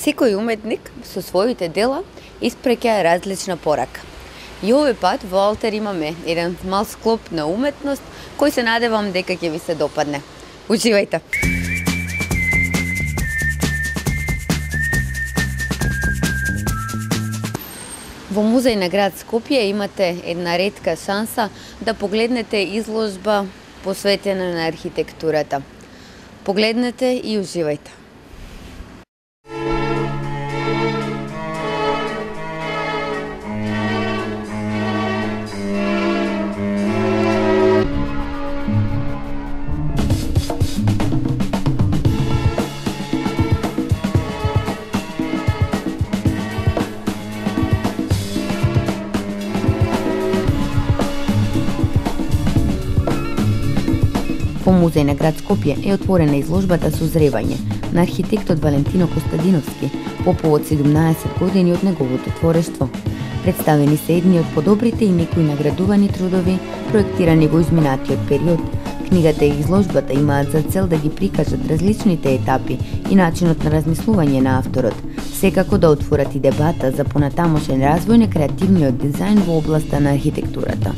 Секој уметник со своите дела испреќа различна порака. И овој пат во Алтер имаме еден мал склоп на уметност кој се надевам дека ќе ви се допадне. Уживајте! Во музеј на град Скопје имате една ретка шанса да погледнете изложба посветена на архитектурата. Погледнете и уживајте. Во музеј на град Скопје е отворена изложбата Созревање на архитектот Валентино Костадиновски по повод 17 години од неговото творештво. Представени се едни од подобрите и некои наградувани трудови, проектирани во изминатиот период. Книгата и изложбата имаат за цел да ги прикажат различните етапи и начинот на размислување на авторот, секако да отворат и дебата за понатамошен развој на креативниот дизајн во областа на архитектурата.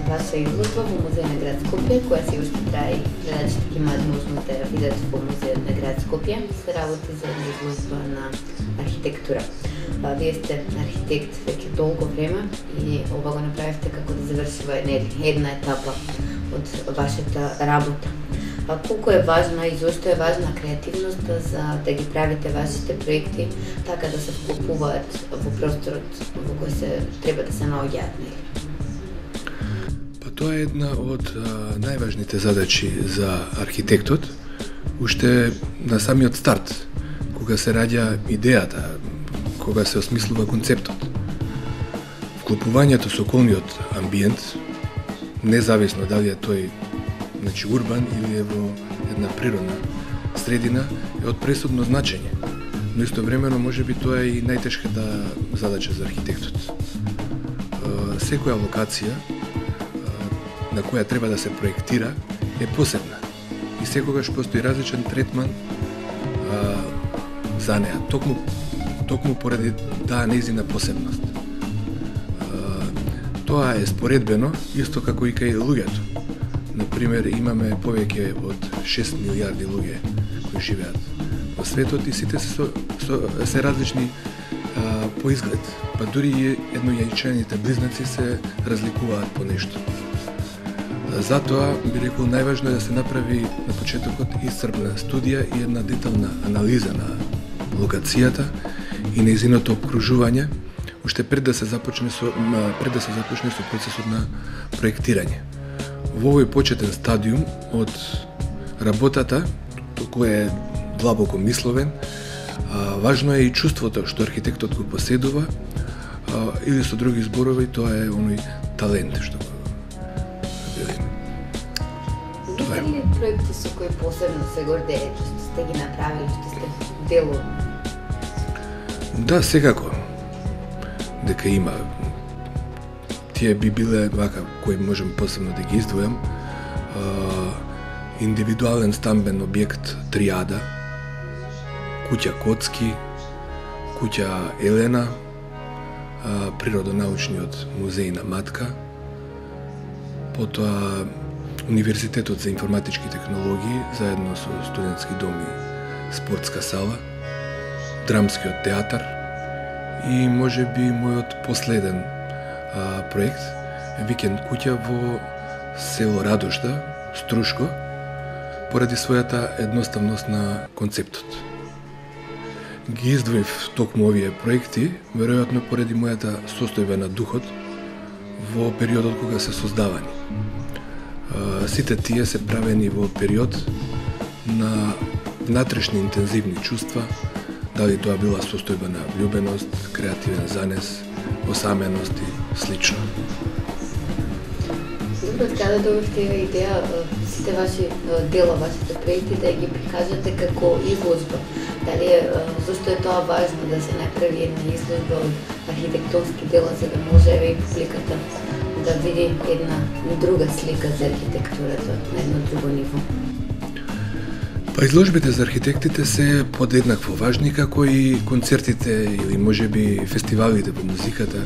Ваша изложба во музеј на град Скопје, која се уште трае и гледачите ќе имаат можност да ја видат во музејот на град Скопје. Се работи за изложба на архитектура. Вие сте архитект веќе толку време и ова го направивте како да завршива една етапа од вашата работа. Колку е важна и зошто е важна креативноста за да ги правите вашите проекти така да се вклопуваат во просторот во кој се треба да се наоѓаат, нели? Тоа е една од најважните задачи за архитектот, уште на самиот старт, кога се раѓа идејата, кога се осмислува концептот. Вклопувањето со околниот амбиент, независно дали е тој урбан или е во една природна средина, е од пресудно значење, но истовремено можеби тоа е и најтешката задача за архитектот. Секоја локација на која треба да се проектира е посебна и секогаш постои различен третман за неа, токму поради таа нејзина посебност. Тоа е споредбено исто како и кај луѓето. Например, имаме повеќе од 6 милиарди луѓе кои живеат во светот и сите се различни по изглед, па дури и еднојајчените близнаци се разликуваат по нешто. Затоа би рекол најважно е да се направи на почетокот исцрпна студија и една детална анализа на локацијата и нејзиното обкружување уште пред да се започне со процесот на проектирање. Во овој почетен стадиум од работата, кој е длабоко мисловен, важно е и чувството што архитектот го поседува, или со други зборови тоа е оној талент што Имате ли проекти со кои посебно се гордеете, што сте ги направили, што сте дел од? Да, секако. Дека има. Тие би биле вака кои можем посебно да ги издвојам. Индивидуален стамбен објект Триада, куќа Коцки, куќа Елена, природонаучниот музеј на Матка, потоа Универзитетот за информатички технологии, заедно со студентски дом и спортска сала, драмскиот театар и можеби мојот последен проект е викенд куќа во село Радошта, Струшко, поради својата едноставност на концептот. Ги издвоив токму овие проекти, веројатно поради мојата состојба на духот во периодот кога се создавани. Сите тие се правени во период на внатрешни интензивни чувства, дали тоа била состојба на влюбеност, креативен занес, осаменост и слично. Добро, каде добивте идеја сите ваши дела, вашите проекти да ги прикажате како изложба, Зашто е тоа важно да се направи една изложба од архитектонски дела, за да може и публиката да види една друга слика за архитектурата на едно друго ниво? Па изложбите за архитектите се подеднакво важни како и концертите или можеби фестивалите по музиката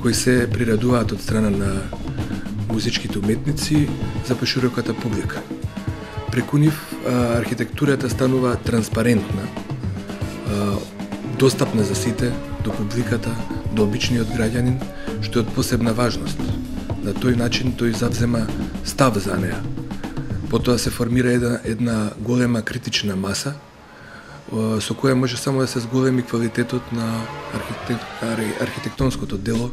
кои се приредуваат од страна на музичките уметници за пошироката публика. Преку нив архитектурата станува транспарентна, достапна за сите, до публиката, до обичниот граѓанин, што е од посебна важност. На тој начин тој завзема став за неа. Потоа се формира една голема критична маса, со која може само да се зголеми квалитетот на архитектонското дело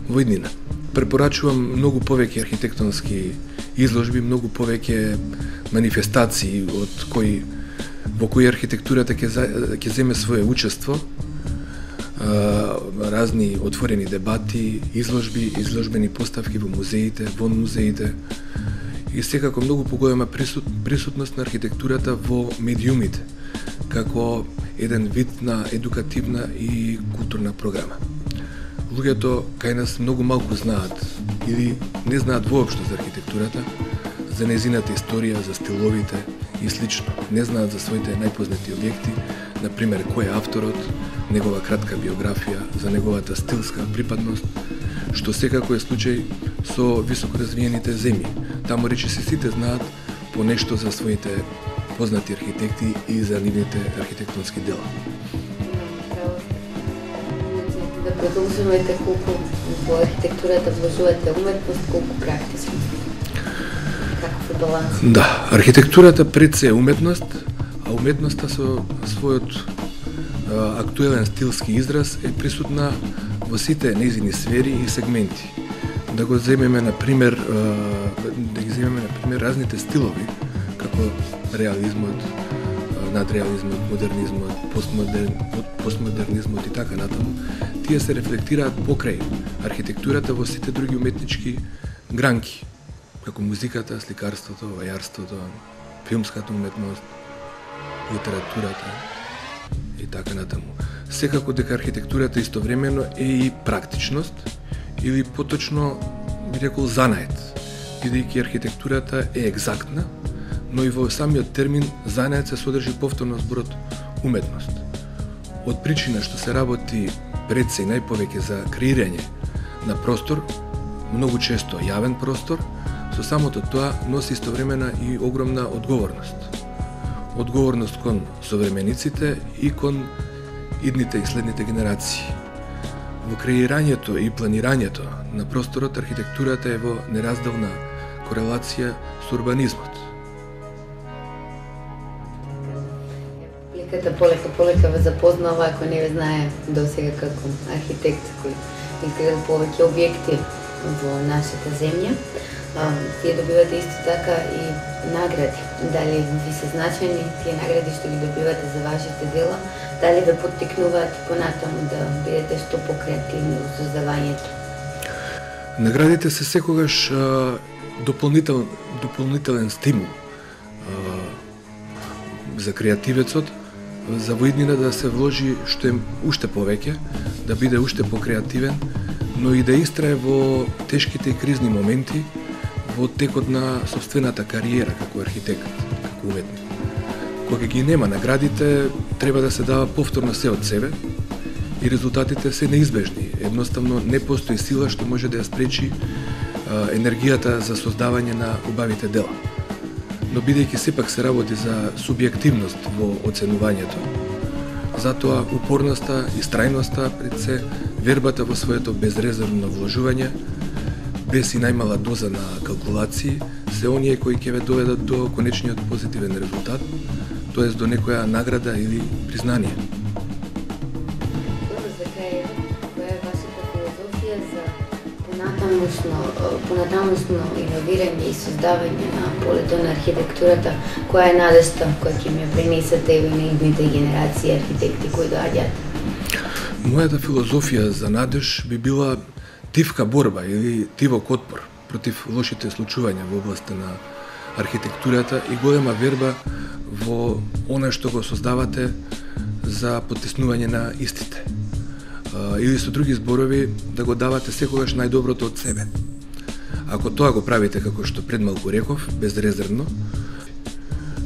во иднина. Препорачувам многу повеќе архитектонски изложби, многу повеќе манифестации во кои архитектурата ќе земе свое учество, разни отворени дебати, изложбени поставки во музеите, вон музеите и секако многу поголема присутност на архитектурата во медиумите, како еден вид на едукативна и културна програма. Луѓето кај нас многу малку знаат или не знаат воопшто за архитектурата, за нејзината историја, за стиловите и слично. Не знаат за своите најпознати објекти, например кој е авторот, негова кратка биографија, за неговата стилска припадност, што секако е случај со високо развиените земји. Таму речиси сите знаат по нешто за своите познати архитекти и за нивните архитектонски дела. Да продолжувате колку во архитектурата вложувате уметност, колку практично. Каков е баланс? Да, архитектурата пред се е уметност, а уметноста со својот актуелен стилски израз е присутна во сите нејзини сфери и сегменти. Да ги земеме на пример разните стилови, како реализмот, надреализмот, модернизмот, постмодернизмот и така натаму, тие се рефлектираат покрај архитектурата во сите други уметнички гранки, како музиката, сликарството, вајарството, филмската уметност, литературата и така натаму. Секако дека архитектурата истовремено е и практичност, или поточно би рекол занает, бидејќи архитектурата е екзактна, но и во самиот термин занает се содржи повторно зборот уметност. Од причина што се работи пред се и најповеќе за креирање на простор, многу често јавен простор, со самото тоа носи истовремена и огромна одговорност. Одговорност кон современиците и кон идните и следните генерации. Во креирањето и планирањето на просторот архитектурата е во неразделна корелација со урбанизмот. Публиката полека ве запознава, ако не ве знае досега како архитект кој изградил повеќе објекти во нашата земја. Тие добивате исто така и награди. Дали ви се значени тие награди што ги добивате за вашите дела? Дали ве поттикнуваат понатаму да бидете што покреативни во создавањето? Наградите се секогаш дополнителен стимул за креативецот, за во иднина да се вложи што е уште повеќе, да биде уште покреативен, но и да истрае во тешките и кризни моменти во текот на собствената кариера како архитект, како уметник. Кога ги нема наградите, треба да се дава повторно се од себе и резултатите се неизбежни. Едноставно не постои сила што може да ја спречи енергијата за создавање на убавите дела. Но бидејќи сепак се работи за субјективност во оценувањето, затоа упорноста и страјноста, пред се вербата во своето безрезервно вложување, без и најмала доза на калкулации, се оние кои ќе ве доведат до конечниот позитивен резултат, тоест до некоја награда или признание. Добро, за крај, која е вашата филозофија за понатамошно иновирање и создавање на полето на архитектурата, која е надежта која ќе ми ја пренесете и на идните генерации архитекти кои доаѓаат? Мојата филозофија за надеж би била тивка борба или тивок отпор против лошите случувања во областта на архитектурата и голема верба во она што го создавате за потиснување на истите. Или со други зборови, да го давате секогаш најдоброто од себе. Ако тоа го правите како што пред малку реков, безрезервно,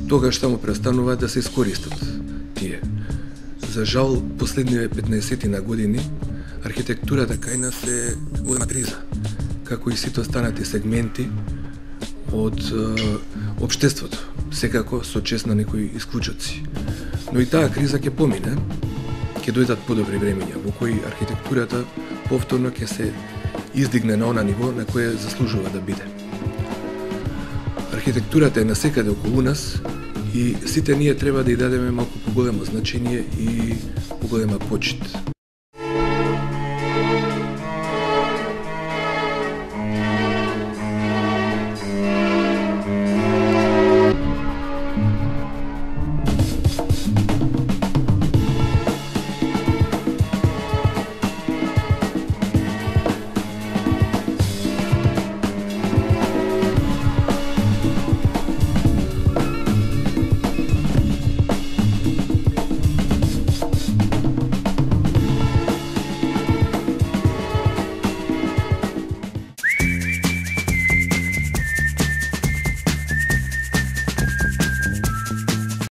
тогаш таму престанува да се искористат тие. За жал, последниве 15 на години, архитектурата кај нас е голема криза, како и сите останати сегменти од општеството, секако со чест на некои исклучоци. Но и таа криза ќе помине, ќе дојдат подобри времења, во кои архитектурата повторно ќе се издигне на она ниво на кое заслужува да биде. Архитектурата е насекаде околу нас и сите ние треба да ја дадеме малку поголемо значење и поголема почит.